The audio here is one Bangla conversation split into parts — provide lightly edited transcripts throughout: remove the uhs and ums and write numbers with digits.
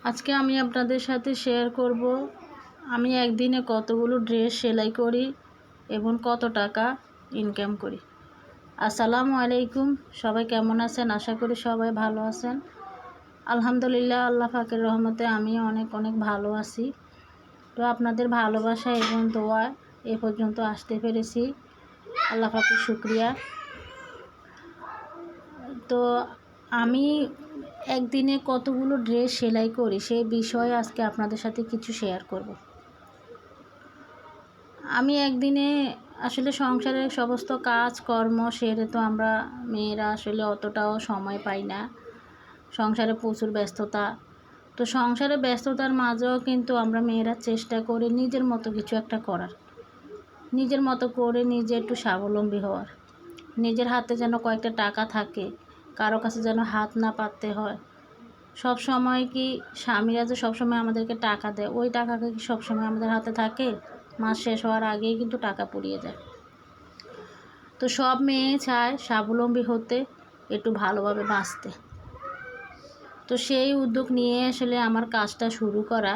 আজকে আমি আপনাদের সাথে শেয়ার করব আমি একদিনে কতগুলো ড্রেস সেলাই করি এবং কত টাকা ইনকাম করি। আসসালামু আলাইকুম, সবাই কেমন আছেন? আশা করি সবাই ভালো আছেন। আলহামদুলিল্লাহ, আল্লাহ পাকের রহমতে আমি অনেক ভালো আছি। তো আপনাদের ভালোবাসা এবং দোয়া এ পর্যন্ত আসতে পেরেছি, আল্লাহ পাকের শুকরিয়া। তো আমি একদিনে কতগুলো ড্রেস সেলাই করি সেই বিষয়ে আজকে আপনাদের সাথে কিছু শেয়ার করব। আমি একদিনে আসলে সংসারের সমস্ত কাজ কর্ম সেরে তো আমরা মেয়েরা আসলে অতটাও সময় পাই না, সংসারে প্রচুর ব্যস্ততা। তো সংসারে ব্যস্ততার মাঝেও কিন্তু আমরা মেয়েরা চেষ্টা করি নিজের মতো কিছু একটা করার, নিজের মতো করে নিজে একটু স্বাবলম্বী হওয়ার, নিজের হাতে যেন কয়েকটা টাকা থাকে, কারো কাছে যেন হাত না পাততে হয়। সব সময় কি স্বামীরা যে সবসময় আমাদেরকে টাকা দেয়, ওই টাকাকে কি সবসময় আমাদের হাতে থাকে? মাস শেষ হওয়ার আগেই কিন্তু টাকা পুড়িয়ে যায়। তো সব মেয়ে চায় স্বাবলম্বী হতে, একটু ভালোভাবে বাঁচতে। তো সেই উদ্যোগ নিয়ে আসলে আমার কাজটা শুরু করা।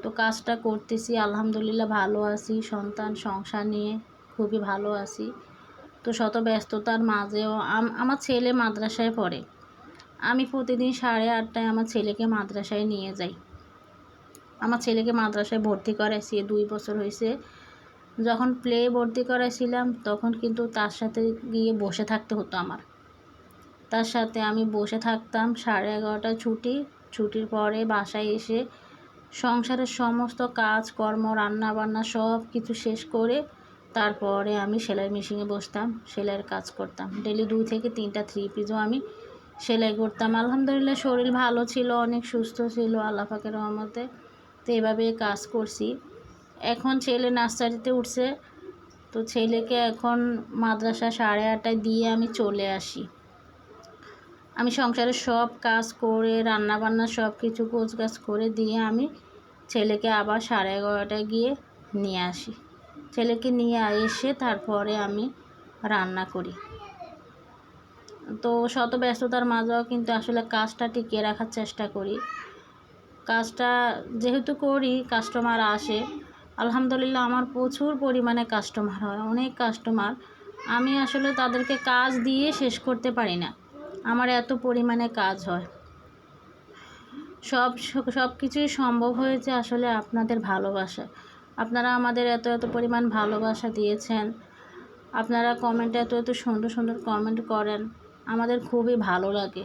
তো কাজটা করতেছি, আলহামদুলিল্লাহ ভালো আছি, সন্তান সংসার নিয়ে খুবই ভালো আছি। তো শত ব্যস্ততার মাঝেও আমার ছেলে মাদ্রাসায় পড়ে। আমি প্রতিদিন 8:30টায় আমার ছেলেকে মাদ্রাসায় নিয়ে যাই। আমার ছেলেকে মাদ্রাসায় ভর্তি করাইছি 2 বছর হয়েছে। যখন প্লে ভর্তি করাইছিলাম তখন কিন্তু তার সাথে গিয়ে বসে থাকতে হতো আমার। তার সাথে আমি বসে থাকতাম। 11:30টায় ছুটির পরে বাসায় এসে সংসারের সমস্ত কাজ কর্ম, রান্না বান্না সব কিছু শেষ করে তারপরে আমি সেলাই মেশিনে বসতাম, সেলাইয়ের কাজ করতাম। ডেলি 2 থেকে 3টা 3 পিসও আমি সেলাই করতাম। আলহামদুলিল্লাহ শরীর ভালো ছিল, অনেক সুস্থ ছিল আল্লাহ পাকের রহমতে। তো এভাবে কাজ করছি। এখন ছেলে নার্সারিতে উঠছে, তো ছেলেকে এখন মাদ্রাসা 8:30টায় দিয়ে আমি চলে আসি। আমি সংসারের সব কাজ করে রান্নাবান্না সব কিছু গোছগাছ করে দিয়ে আমি ছেলেকে আবার 11:30টায় গিয়ে নিয়ে আসি। ছেলেকে নিয়ে এসে তারপরে আমি রান্না করি। তো শত ব্যস্ততার মাঝেও কিন্তু আসলে কাজটা টিকিয়ে রাখার চেষ্টা করি। কাজটা যেহেতু করি, কাস্টমার আসে, আলহামদুলিল্লাহ আমার প্রচুর পরিমাণে কাস্টমার হয়, অনেক কাস্টমার। আমি আসলে তাদেরকে কাজ দিয়ে শেষ করতে পারি না, আমার এত পরিমাণে কাজ হয়। সব কিছুই সম্ভব হয়েছে আসলে আপনাদের ভালোবাসা। আপনারা আমাদের এত পরিমাণ ভালোবাসা দিয়েছেন, আপনারা কমেন্টে এত সুন্দর কমেন্ট করেন, আমাদের খুবই ভালো লাগে।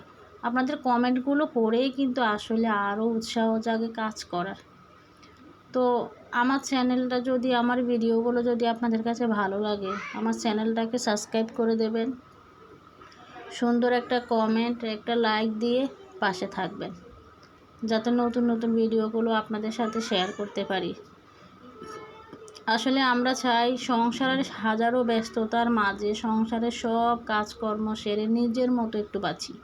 আপনাদের কমেন্টগুলো পড়েই কিন্তু আসলে আরও উৎসাহ জাগে কাজ করার। তো আমার চ্যানেলটা যদি, আমার ভিডিওগুলো যদি আপনাদের কাছে ভালো লাগে, আমার চ্যানেলটাকে সাবস্ক্রাইব করে দেবেন, সুন্দর একটা কমেন্ট, একটা লাইক দিয়ে পাশে থাকবেন, যাতে নতুন ভিডিওগুলো আপনাদের সাথে শেয়ার করতে পারি। আসলে আমরা চাই সংসারের হাজারো ব্যস্ততার মাঝে সংসারের সব কাজকর্ম সেরে নিজের মতো একটু বাঁচি,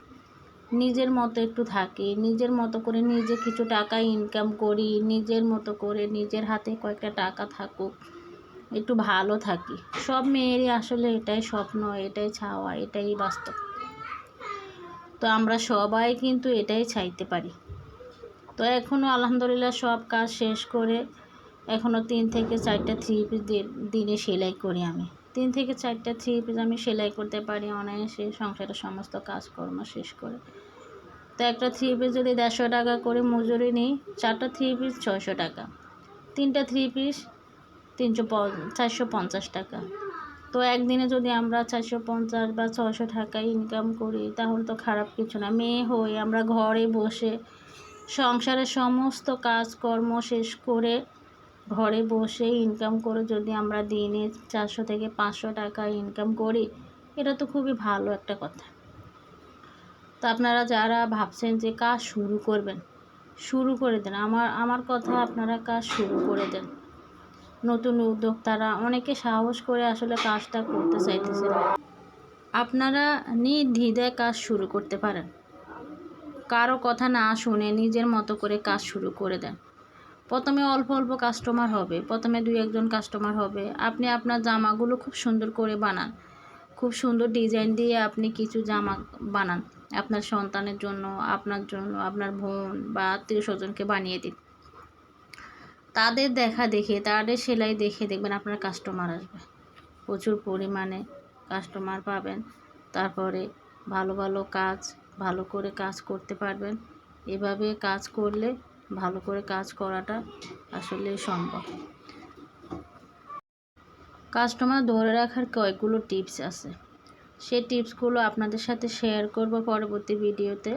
নিজের মতো একটু থাকি, নিজের মতো করে নিজে কিছু টাকা ইনকাম করি, নিজের মতো করে নিজের হাতে কয়েকটা টাকা থাকুক, একটু ভালো থাকি। সব মেয়েরই আসলে এটাই স্বপ্ন, এটাই চাওয়া, এটাই বাস্তব। তো আমরা সবাই কিন্তু এটাই চাইতে পারি। তো এখনও আলহামদুলিল্লাহ সব কাজ শেষ করে এখনও 3 থেকে 4টা 3 পিস দিনে সেলাই করি আমি। 3 থেকে 4টা 3 পিস আমি সেলাই করতে পারি অনায়াসে সংসারের সমস্ত কাজকর্ম শেষ করে। তো একটা 3 পিস যদি 150 টাকা করে মজুরি নিই, 4টা 3 পিস 600 টাকা, 3টা 3 পিস 450 টাকা। তো একদিনে যদি আমরা 450 বা 600 টাকা ইনকাম করি তাহলে তো খারাপ কিছু না। মেয়ে হয়ে আমরা ঘরে বসে সংসারের সমস্ত কাজকর্ম শেষ করে ঘরে বসে ইনকাম করে যদি আমরা দিনে 400 থেকে 500 টাকা ইনকাম করি, এটা তো খুবই ভালো একটা কথা। তো আপনারা যারা ভাবছেন যে কাজ শুরু করবেন, শুরু করে দেন। আমার কথা, আপনারা কাজ শুরু করে দেন। নতুন উদ্যোক্তারা অনেকে সাহস করে আসলে কাজটা করতে চাইতেছেন। আপনারা নির্দ্বিধায় কাজ শুরু করতে পারেন, কারো কথা না শুনে নিজের মতো করে কাজ শুরু করে দেন। প্রথমে অল্প কাস্টমার হবে, প্রথমে 2-1 জন কাস্টমার হবে। আপনি আপনার জামাগুলো খুব সুন্দর করে বানান, খুব সুন্দর ডিজাইন দিয়ে আপনি কিছু জামা বানান, আপনার সন্তানের জন্য, আপনার জন্য, আপনার বোন বা আত্মীয় স্বজনকে বানিয়ে দিন। তাদের দেখা দেখে, তাদের সেলাই দেখে দেখবেন আপনার কাস্টমার আসবে, প্রচুর পরিমাণে কাস্টমার পাবেন। তারপরে ভালো ভালো কাজ, ভালো করে কাজ করতে পারবেন। এভাবে কাজ করলে ভালো করে কাজ করাটা আসলে সম্ভব। কাস্টমার ধরে রাখার কয়েকগুলো টিপস আছে, সেই টিপসগুলো আপনাদের সাথে শেয়ার করব পরবর্তী ভিডিওতে।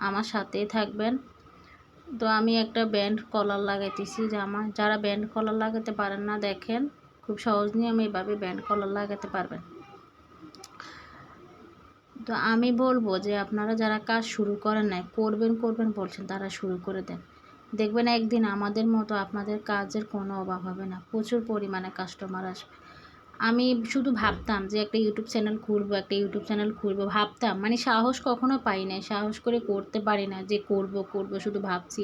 আমার সাথেই থাকবেন। তো আমি একটা ব্যান্ড কলার লাগাইতেছি জামা। যারা ব্যান্ড কলার লাগাতে পারেন না, দেখেন খুব সহজ নিয়মে এভাবে ব্যান্ড কলার লাগাতে পারবেন। তো আমি বলবো যে আপনারা যারা কাজ শুরু করেন নাই, করবেন বলছেন, তারা শুরু করে দেন। দেখবেন একদিন আমাদের মতো আপনাদের কাজের কোনো অভাব হবে না, প্রচুর পরিমাণে কাস্টমার আসবে। আমি শুধু ভাবতাম যে একটা ইউটিউব চ্যানেল খুলবো ভাবতাম, মানে সাহস কখনো পাই নাই, সাহস করে করতে পারি না যে করব, শুধু ভাবছি।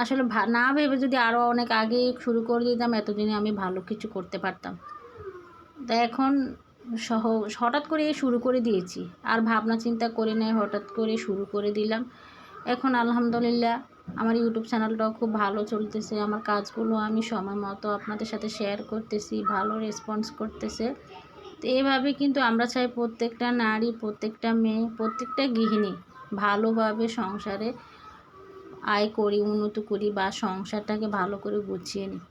আসলে না ভেবে যদি আরও অনেক আগে শুরু করে দিতাম, এতদিনে আমি ভালো কিছু করতে পারতাম। তা এখন হঠাৎ করে শুরু করে দিয়েছি, আর ভাবনা চিন্তা করে নাই, হঠাৎ করে শুরু করে দিলাম। এখন আলহামদুলিল্লাহ আমার ইউটিউব চ্যানেলটাও খুব ভালো চলতেছে। আমার কাজগুলো আমি সময় মতো আপনাদের সাথে শেয়ার করতেছি, ভালো রেসপন্স করতেছে। তো এইভাবে কিন্তু আমরা চাই প্রত্যেকটা নারী, প্রত্যেকটা মেয়ে, প্রত্যেকটা গৃহিণী ভালোভাবে সংসারে আয় করি, উন্নতি করি, বা সংসারটাকে ভালো করে গুছিয়ে নিই।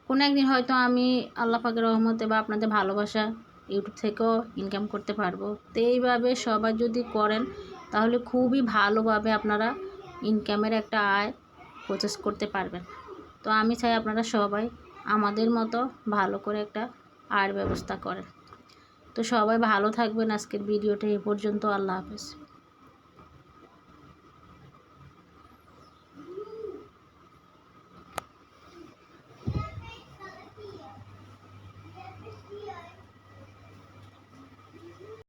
কোনো একদিন হয়তো আমি আল্লাহ পাকের রহমতে বা আপনাদের ভালোবাসা ইউটিউব থেকেও ইনকাম করতে পারবো। তো এইভাবে সবাই যদি করেন তাহলে খুবই ভালোভাবে আপনারা ইনকামের একটা আয় প্রসেস করতে পারবেন। তো আমি চাই আপনারা সবাই আমাদের মতো ভালো করে একটা আয়ের ব্যবস্থা করেন। তো সবাই ভালো থাকবেন। আজকের ভিডিওটা এ পর্যন্ত। আল্লাহ হাফেজ।